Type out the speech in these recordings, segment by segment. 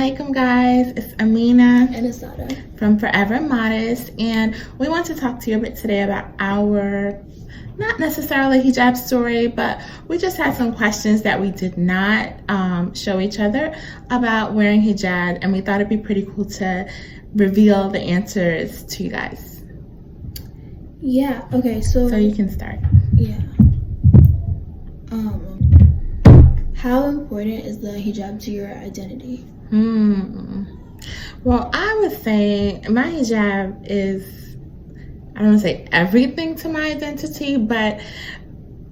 alaikum guys, it's Amina and Asada from Forever Modest, and we want to talk to you a bit today about our, not necessarily hijab story, but we just had some questions that we did not show each other about wearing hijab, and we thought it'd be pretty cool to reveal the answers to you guys. Yeah, okay, so you can start. Yeah. How important is the hijab to your identity? Well, I would say my hijab is, I don't want to say everything to my identity, but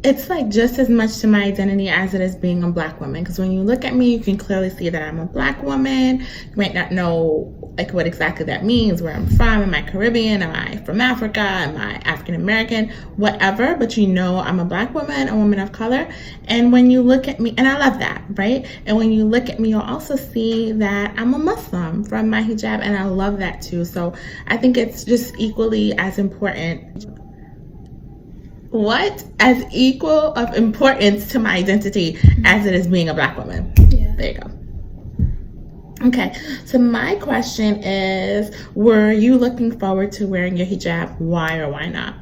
it's like just as much to my identity as it is being a black woman. Because when you look at me, you can clearly see that I'm a black woman. You might not know like what exactly that means, where I'm from. Am I Caribbean? Am I from Africa? Am I African American? Whatever, but you know I'm a black woman, a woman of color. And when you look at me, and I love that, right? And when you look at me, you'll also see that I'm a Muslim from my hijab, and I love that too. So I think it's just equally as important. As equal of importance to my identity as it is being a black woman. Yeah. There you go. Okay, so my question is, were you looking forward to wearing your hijab? Why or why not?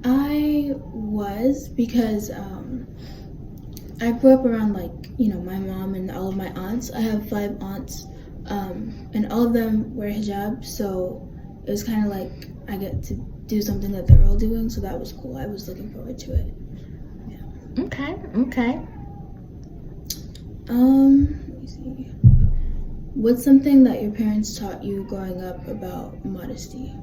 I was, because I grew up around my mom and all of my aunts. I have 5 aunts, and all of them wear hijab, so it was kind of like I get to do something that they're all doing, so that was cool. I was looking forward to it. Yeah. Okay. Let me see. What's something that your parents taught you growing up about modesty?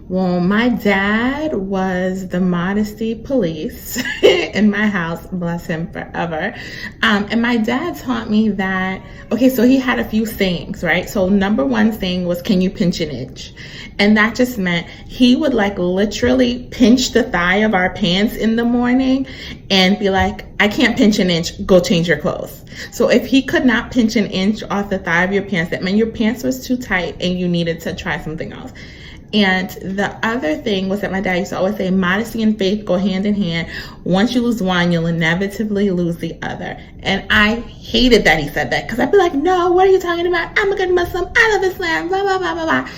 Well, my dad was the modesty police in my house, bless him forever. And my dad taught me that, okay, so he had a few sayings, right? So number 1 saying was, can you pinch an inch? And that just meant he would literally pinch the thigh of our pants in the morning and be like, I can't pinch an inch, go change your clothes. So if he could not pinch an inch off the thigh of your pants, that meant your pants was too tight and you needed to try something else. And the other thing was that my dad used to always say, modesty and faith go hand in hand. Once you lose one, you'll inevitably lose the other. And I hated that he said that, because I'd be like, no, what are you talking about? I'm a good Muslim. I love Islam, blah, blah, blah, blah, blah.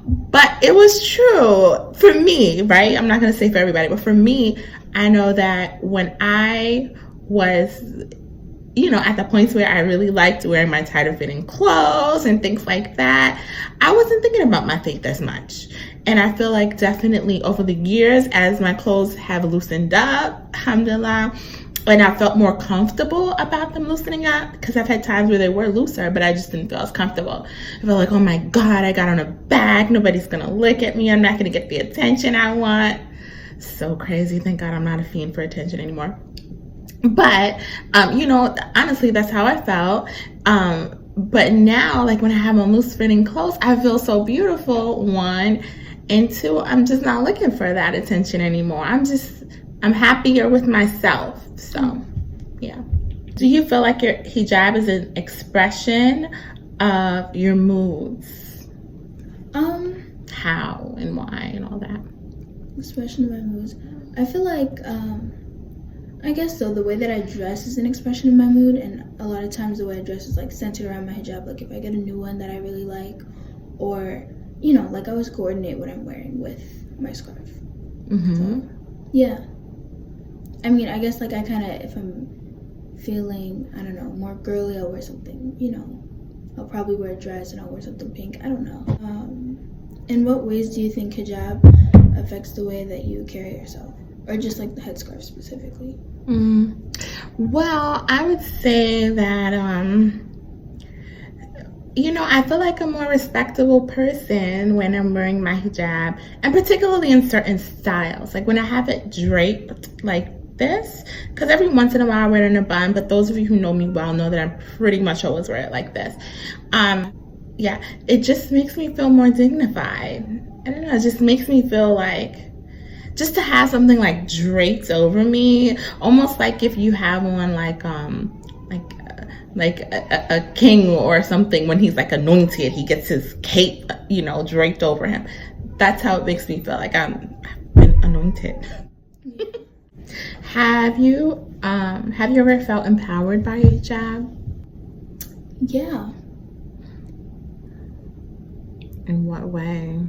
But it was true for me, right? I'm not going to say for everybody, but for me, I know that when I was at the points where I really liked wearing my tighter fitting clothes and things like that, I wasn't thinking about my faith as much. And I feel like definitely over the years, as my clothes have loosened up, alhamdulillah, and I felt more comfortable about them loosening up, because I've had times where they were looser, but I just didn't feel as comfortable. I felt like, oh my God, I got on a bag. Nobody's going to look at me. I'm not going to get the attention I want. So crazy. Thank God I'm not a fiend for attention anymore. But, honestly, that's how I felt. But now, when I have on loose fitting clothes, I feel so beautiful, 1, and 2, I'm just not looking for that attention anymore. I'm happier with myself. So, yeah. Do you feel like your hijab is an expression of your moods? How and why and all that? Expression of my moods. I feel like, I guess so. The way that I dress is an expression of my mood, and a lot of times the way I dress is centered around my hijab. Like if I get a new one that I really like, or I always coordinate what I'm wearing with my scarf. So, yeah. I mean, I guess I kind of, if I'm feeling, I don't know, more girly, I'll wear something. I'll probably wear a dress and I'll wear something pink. I don't know. In what ways do you think hijab affects the way that you carry yourself? Or just the headscarf specifically? Well, I would say that, I feel like a more respectable person when I'm wearing my hijab, and particularly in certain styles. When I have it draped like this, because every once in a while I wear it in a bun, but those of you who know me well know that I'm pretty much always wear it like this. Yeah, it just makes me feel more dignified. I don't know, it just makes me feel just to have something draped over me, almost like if you have one a king or something, when he's anointed, he gets his cape, draped over him. That's how it makes me feel, like I'm anointed. Have you ever felt empowered by hijab? Yeah. In what way?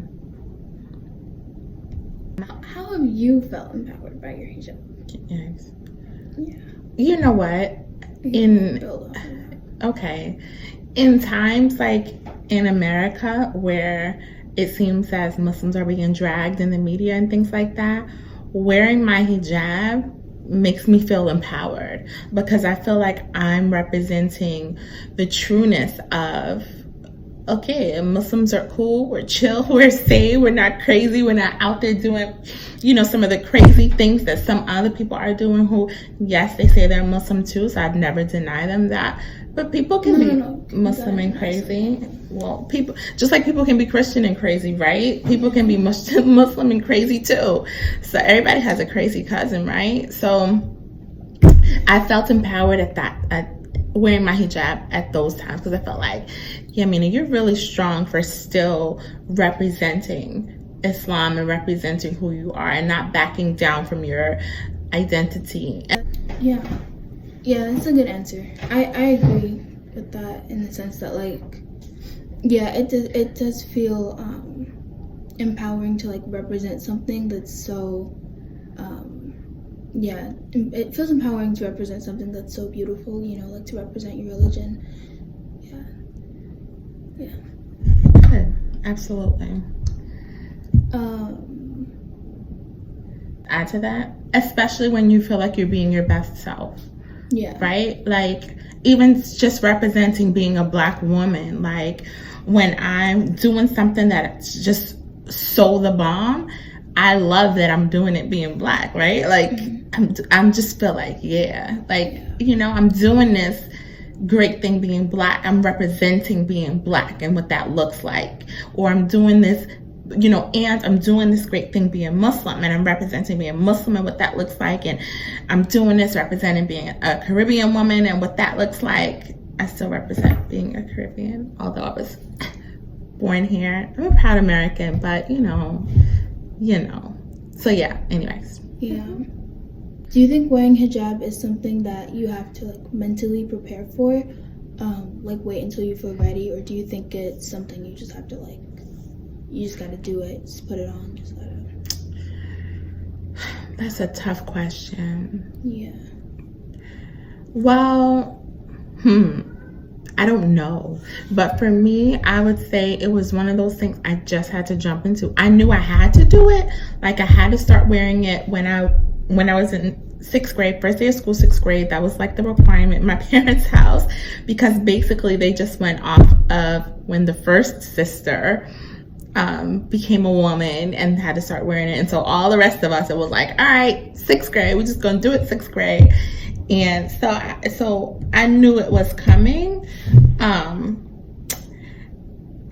How have you felt empowered by your hijab? Yes. Yeah. You know what? Okay. In times like in America where it seems as Muslims are being dragged in the media and things like that, wearing my hijab makes me feel empowered because I feel like I'm representing the trueness of, okay, Muslims are cool, we're chill, we're sane, we're not crazy, we're not out there doing, some of the crazy things that some other people are doing who, yes, they say they're Muslim too, so I'd never deny them that. But people can be Muslim and crazy. Well, people, just like people can be Christian and crazy, right? People can be Muslim and crazy too. So everybody has a crazy cousin, right? So I felt empowered at wearing my hijab at those times because I felt like, yeah, Mina, you're really strong for still representing Islam and representing who you are and not backing down from your identity. Yeah, that's a good answer. I agree with that in the sense that, like, yeah, it does feel empowering to like represent something that's so yeah, it feels empowering to represent something that's so beautiful, like to represent your religion. Yeah. Good. Absolutely. Add to that, especially when you feel like you're being your best self. Yeah. Right? Like, even just representing being a Black woman, like when I'm doing something that's just so the bomb, I love that I'm doing it being Black, right? Like, I'm just feel like, yeah, like, I'm doing this great thing being Black. I'm representing being Black and what that looks like. Or I'm doing this, and I'm doing this great thing being Muslim, and I'm representing being Muslim and what that looks like. And I'm doing this representing being a Caribbean woman and what that looks like. I still represent being a Caribbean, although I was born here. I'm a proud American, but so yeah, anyways. Yeah. Do you think wearing hijab is something that you have to like mentally prepare for? Like wait until you feel ready, or do you think it's something you just have to like, you just gotta do it, just put it on, just gotta... That's a tough question. Yeah. Well, I don't know. But for me, I would say it was one of those things I just had to jump into. I knew I had to do it. Like I had to start wearing it when I was in 6th grade, first day of school, 6th grade. That was like the requirement in my parents' house, because basically they just went off of when the first sister became a woman and had to start wearing it. And so all the rest of us, it was like, all right, 6th grade, we're just going to do it 6th grade. And so I knew it was coming.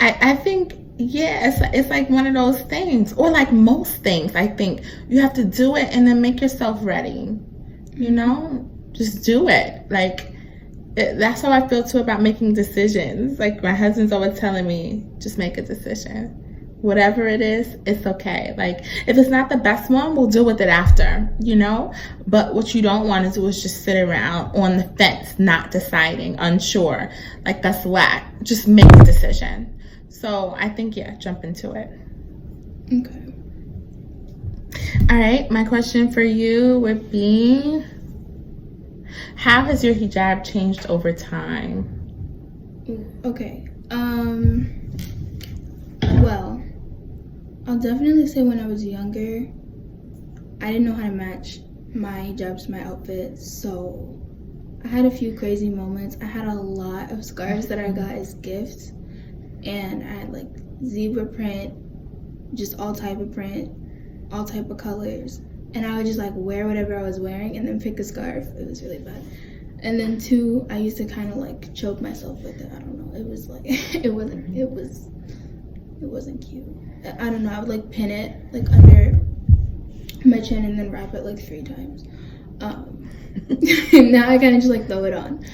I think, yeah, it's like one of those things, or like most things, I think you have to do it and then make yourself ready, just do it. Like, that's how I feel too about making decisions. Like my husband's always telling me, just make a decision. Whatever it is, it's okay. Like if it's not the best one, we'll deal with it after, But what you don't want to do is just sit around on the fence, not deciding, unsure. Like that's whack. Just make a decision. So I think, yeah, jump into it. Okay. All right. My question for you would be, how has your hijab changed over time? Okay. Well, I'll definitely say when I was younger, I didn't know how to match my hijabs to my outfits, so I had a few crazy moments. I had a lot of scarves that I got as gifts, and I had like zebra print, just all type of print, all type of colors, and I would just like wear whatever I was wearing and then pick a scarf. It was really bad. And then 2, I used to kind of like choke myself with it. I don't know. It was like it wasn't cute. I don't know. I would like pin it like under my chin and then wrap it like 3 times. And now I kind of just like throw it on.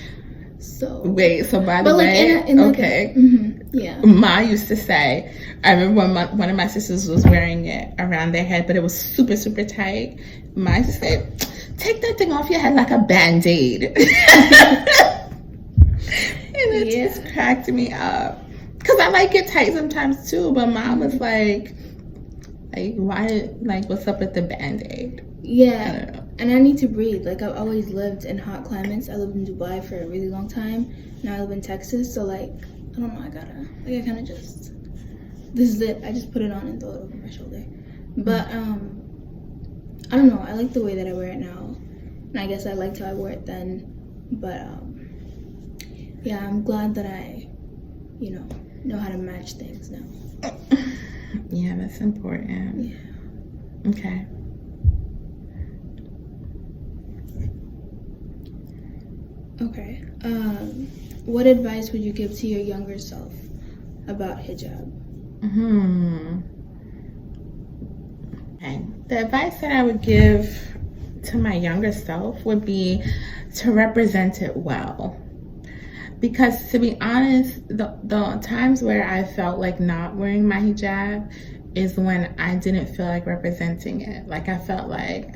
So wait. So by the way, okay. Yeah. Ma used to say, I remember when one of my sisters was wearing it around their head, but it was super, super tight. Ma used to say, take that thing off your head like a Band-Aid. it just cracked me up. Because I like it tight sometimes too, but mom was like why, like, what's up with the Band-Aid? Yeah, I don't know. And I need to breathe. Like, I've always lived in hot climates. I lived in Dubai for a really long time. Now I live in Texas, so, like, I don't know, I kind of just, this is it. I just put it on and throw it over my shoulder. But, I don't know. I like the way that I wear it now. And I guess I liked how I wore it then. But, yeah, I'm glad that I, know how to match things now. Yeah, that's important. Yeah. Okay. Okay. What advice would you give to your younger self about hijab? Okay. The advice that I would give to my younger self would be to represent it well. Because to be honest, the times where I felt like not wearing my hijab is when I didn't feel like representing it. Like, I felt like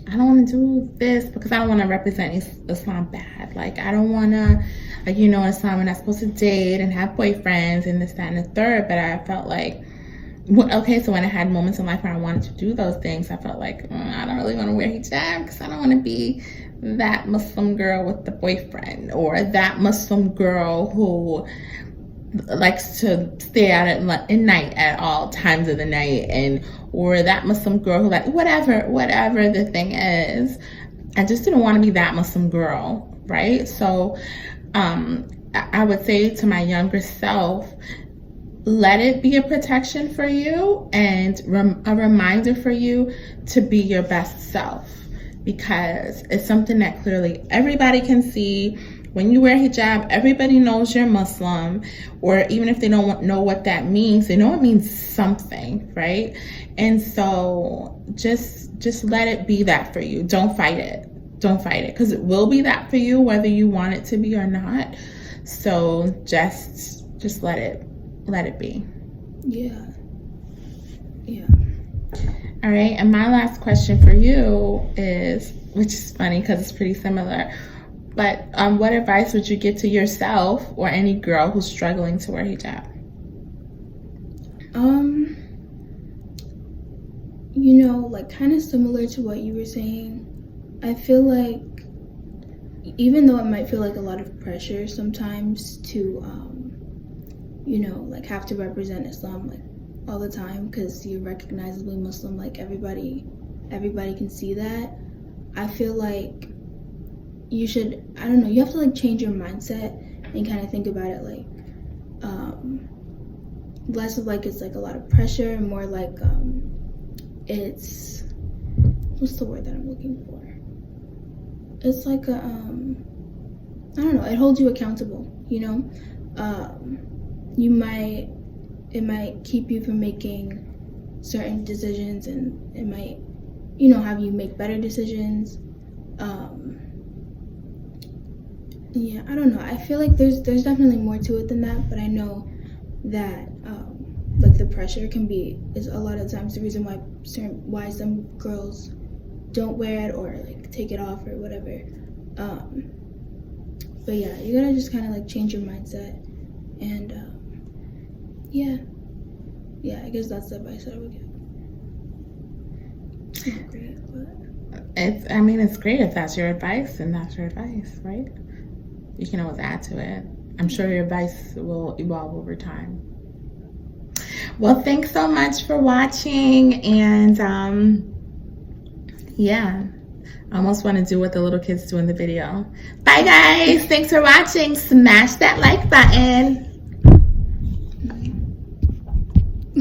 I don't want to do this because I don't want to represent Islam bad. Like, I don't want to, like, Islam, we're not supposed to date and have boyfriends and this, that, and the third. But I felt like, okay, so when I had moments in life where I wanted to do those things, I felt like I don't really want to wear hijab because I don't want to be that Muslim girl with the boyfriend, or that Muslim girl who likes to stay out at night at all times of the night, or that Muslim girl who, like, whatever the thing is. I just didn't want to be that Muslim girl, right? So I would say to my younger self, let it be a protection for you and a reminder for you to be your best self, because it's something that clearly everybody can see. When you wear hijab, everybody knows you're Muslim, or even if they don't know what that means, they know it means something, right? And so just let it be that for you. Don't fight it. Don't fight it, because it will be that for you whether you want it to be or not. So just let it be. Yeah. All right, and my last question for you is, which is funny because it's pretty similar, but what advice would you give to yourself or any girl who's struggling to wear hijab? Like, kind of similar to what you were saying. I feel like, even though it might feel like a lot of pressure sometimes to, like, have to represent Islam, like, all the time because you're recognizably Muslim, like, everybody can see that. I feel like you should, I don't know, you have to, like, change your mindset and kind of think about it like, less of, like, it's like a lot of pressure and more like, it's, what's the word that I'm looking for? It's like a, I don't know, it holds you accountable, it might keep you from making certain decisions, and it might, have you make better decisions. Yeah, I don't know. I feel like there's definitely more to it than that, but I know that like, the pressure is a lot of times the reason why some girls don't wear it or, like, take it off or whatever. But yeah, you gotta just kind of, like, change your mindset, and yeah, I guess that's the advice that I would give. It's not great, but it's great if that's your advice, and that's your advice, right? You can always add to it. I'm sure your advice will evolve over time. Well, thanks so much for watching, and yeah, I almost want to do what the little kids do in the video. Bye guys, thanks for watching. Smash that like button.